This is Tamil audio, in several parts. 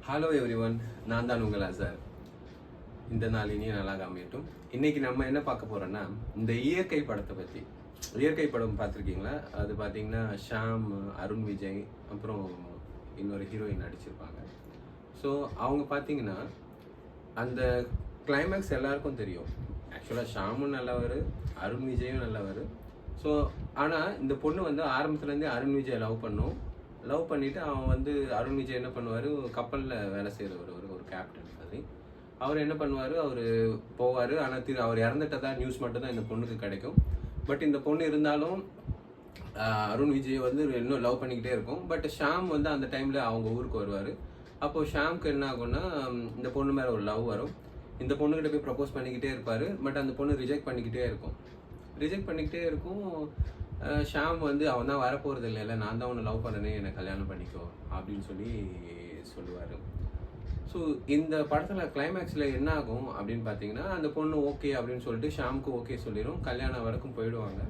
ஹலோ எவ்ரிவன், நான் தான் உங்கள் அசார். இந்த நாள் இனியும் நல்லா அமையட்டும். இன்னைக்கு நம்ம என்ன பார்க்க போறோம்னா, இந்த இயற்கை படத்தை பற்றி. இயற்கை படம் பார்த்துருக்கீங்களா? அது பார்த்தீங்கன்னா ஷாம், அருண் விஜய், அப்புறம் இன்னொரு ஹீரோயின் நடிச்சிருப்பாங்க. ஸோ அவங்க பார்த்தீங்கன்னா அந்த கிளைமேக்ஸ் எல்லாருக்கும் தெரியும். ஆக்சுவலாக ஷாமும் நல்லவர், அருண் விஜயும் நல்லவர். ஸோ ஆனால் இந்த பொண்ணு வந்து ஆரம்பத்துலேருந்தே அருண் விஜய் லவ் பண்ணிவிட்டு அவன் வந்து அருண் விஜய் என்ன பண்ணுவார், கப்பலில் வேலை செய்கிறவர், ஒரு கேப்டன் மாதிரி. அவர் என்ன பண்ணுவார், அவர் போவார். ஆனால் அவர் இறந்துட்டதா நியூஸ் மட்டும்தான் இந்த பொண்ணுக்கு கிடைக்கும். பட் இந்த பொண்ணு இருந்தாலும் அருண் விஜய் வந்து இன்னும் லவ் பண்ணிக்கிட்டே இருக்கும். பட் ஷாம் வந்து அந்த டைமில் அவங்க ஊருக்கு வருவார். அப்போது ஷாம்க்கு என்ன ஆகும்னா, இந்த பொண்ணு மேலே ஒரு லவ் வரும். இந்த பொண்ணுக்கிட்ட போய் ப்ரப்போஸ் பண்ணிக்கிட்டே இருப்பார். பட் அந்த பொண்ணு ரிஜெக்ட் பண்ணிக்கிட்டே இருக்கும். ஷாம் வந்து அவன் தான் வரப்போகிறது இல்லை, நான் தான் உன்னை லவ் பண்ணனே, என்னை கல்யாணம் பண்ணிக்கோ அப்படின்னு சொல்லுவார். ஸோ இந்த படத்தில் கிளைமேக்ஸில் என்ன ஆகும் அப்படின்னு பார்த்தீங்கன்னா, அந்த பொண்ணு ஓகே அப்படின்னு சொல்லிட்டு ஷாமுக்கு ஓகே சொல்லிடும். கல்யாணம் வரைக்கும் போயிடுவாங்க.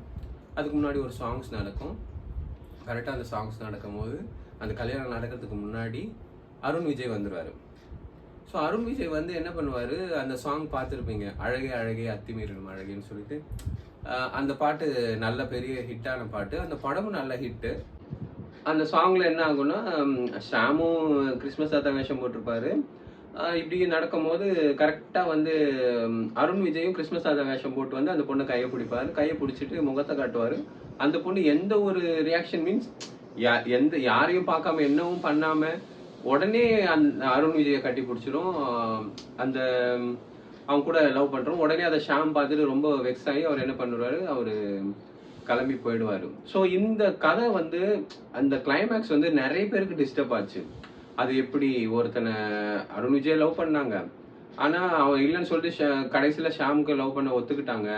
அதுக்கு முன்னாடி ஒரு சாங்ஸ் நடக்கும். கரெக்டாக அந்த சாங்ஸ் நடக்கும்போது, அந்த கல்யாணம் நடக்கிறதுக்கு முன்னாடி அருண் விஜய் வந்துடுவார். ஸோ அருண் விஜய் வந்து என்ன பண்ணுவார், அந்த சாங் பார்த்துருப்பீங்க, அழகே அழகே அத்திமீறிடும் அழகேன்னு சொல்லிட்டு. அந்த பாட்டு நல்ல பெரிய ஹிட்டான பாட்டு. அந்த படமும் நல்ல ஹிட்டு. அந்த சாங்கில் என்ன ஆகும்னா, ஷாமும் கிறிஸ்மஸ் தாத்தா வேஷம் போட்டிருப்பாரு. இப்படி நடக்கும்போது கரெக்டாக வந்து அருண் விஜயும் கிறிஸ்மஸ் தாத்தா வேஷம் போட்டு வந்து அந்த பொண்ணை கையை பிடிப்பார். கையை பிடிச்சிட்டு முகத்தை காட்டுவார். அந்த பொண்ணு எந்த ஒரு ரியாக்ஷன் மீன்ஸ் யாரையும் பார்க்காம என்னவும் பண்ணாமல் உடனே அருண் விஜயை கட்டி பிடிச்சிரும். அந்த அவங்க கூட லவ் பண்ணுறோம். உடனே அதை ஷாம் பார்த்துட்டு ரொம்ப வெக்ஸ் ஆகி அவர் என்ன பண்ணுவார், அவர் கிளம்பி போயிடுவார். ஸோ இந்த கதை வந்து அந்த கிளைமேக்ஸ் வந்து நிறைய பேருக்கு டிஸ்டர்ப் ஆச்சு. அது எப்படி ஒருத்தனை அருண் விஜய் லவ் பண்ணாங்க, ஆனால் அவன் இல்லைன்னு சொல்லிட்டு கடைசியில் ஷாமுக்கு லவ் பண்ண ஒத்துக்கிட்டாங்க.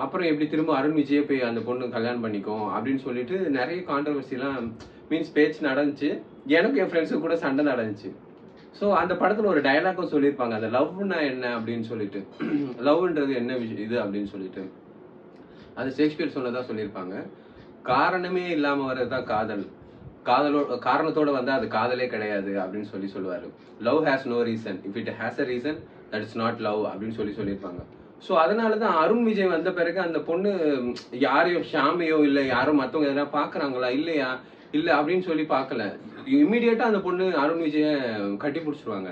அப்புறம் எப்படி திரும்ப அருண் விஜயை போய் அந்த பொண்ணு கல்யாணம் பண்ணிக்கும் அப்படின்னு சொல்லிட்டு நிறைய கான்ட்ரவர்சிலாம் மீன்ஸ் பேச்சு நடந்துச்சு. எனக்கு என் ஃப்ரெண்ட்ஸுக்கு கூட சண்டை நடந்துச்சு. ஸோ அந்த படத்தில் ஒரு டயலாக்கும் சொல்லியிருப்பாங்க, அந்த லவ்னா என்ன அப்படின்னு சொல்லிட்டு, லவ்ன்றது என்ன விஷயம் இது அப்படின்னு சொல்லிட்டு. அது ஷேக்ஸ்பியர் சொன்னதா சொல்லியிருப்பாங்க. காரணமே இல்லாமல் வர்றதுதான் காதல், காரணத்தோட வந்தால் அது காதலே கிடையாது அப்படின்னு சொல்லுவார். Love has no reason, if it has a reason that it's not love அப்படின்னு சொல்லியிருப்பாங்க. ஸோ அதனால தான் அருண் விஜய் வந்த பிறகு அந்த பொண்ணு யாரையோ ஷாமையோ இல்லை யாரோ மற்றவங்க எதனா பார்க்குறாங்களா இல்லையா இல்லை அப்படின்னு சொல்லி பார்க்கல. இம்மிடியேட்டாக அந்த பொண்ணு அருண் விஜயை கட்டி பிடிச்சிருவாங்க.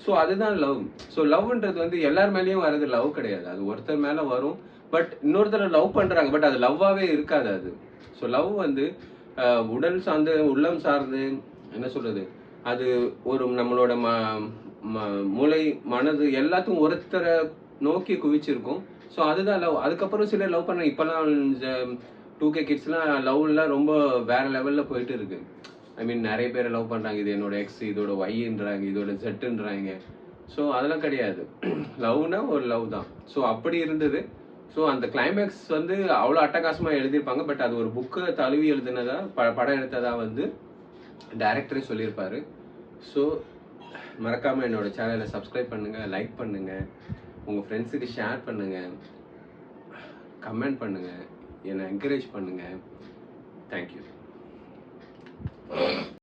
ஸோ அதுதான் லவ். ஸோ லவ்ன்றது வந்து எல்லார் மேலேயும் வர்றது லவ் கிடையாது. அது ஒருத்தர் மேலே வரும். பட் இன்னொருத்தர் லவ் பண்ணுறாங்க, பட் அது லவ்வாகவே இருக்காது அது. ஸோ லவ் வந்து உடல் சார்ந்து உள்ளம் சார்ந்து என்ன சொல்கிறது, அது ஒரு நம்மளோட மூளை மனது எல்லாத்தையும் ஒருத்தரை நோக்கி குவிச்சிருக்கும். ஸோ அதுதான் லவ். அதுக்கப்புறம் சிலர் லவ் பண்ண இப்போல்லாம் 2K கிட்ஸ்லாம் லவ்லாம் ரொம்ப வேற லெவலில் போயிட்டு இருக்கு. ஐ மீன் நிறைய பேர் லவ் பண்ணுறாங்க, இது என்னோட எக்ஸ், இதோட ஒய்ன்றாங்க, இதோட ஜெட்டுன்றாங்க. ஸோ அதெல்லாம் கிடையாது. லவ்னா ஒரு லவ் தான். ஸோ அப்படி இருந்தது. ஸோ அந்த கிளைமேக்ஸ் வந்து அவ்வளோ அட்டகாசமாக எழுதியிருப்பாங்க. பட் அது ஒரு புக்கை தழுவி எழுதுனதா படம் எடுத்ததா வந்து டைரக்டரே சொல்லியிருப்பாரு. ஸோ மறக்காமல் என்னோட சேனலை சப்ஸ்கிரைப் பண்ணுங்கள், லைக் பண்ணுங்கள், உங்கள் ஃப்ரெண்ட்ஸுக்கு ஷேர் பண்ணுங்கள், கமெண்ட் பண்ணுங்கள், என்னை என்கரேஜ் பண்ணுங்கள். தேங்க்யூ.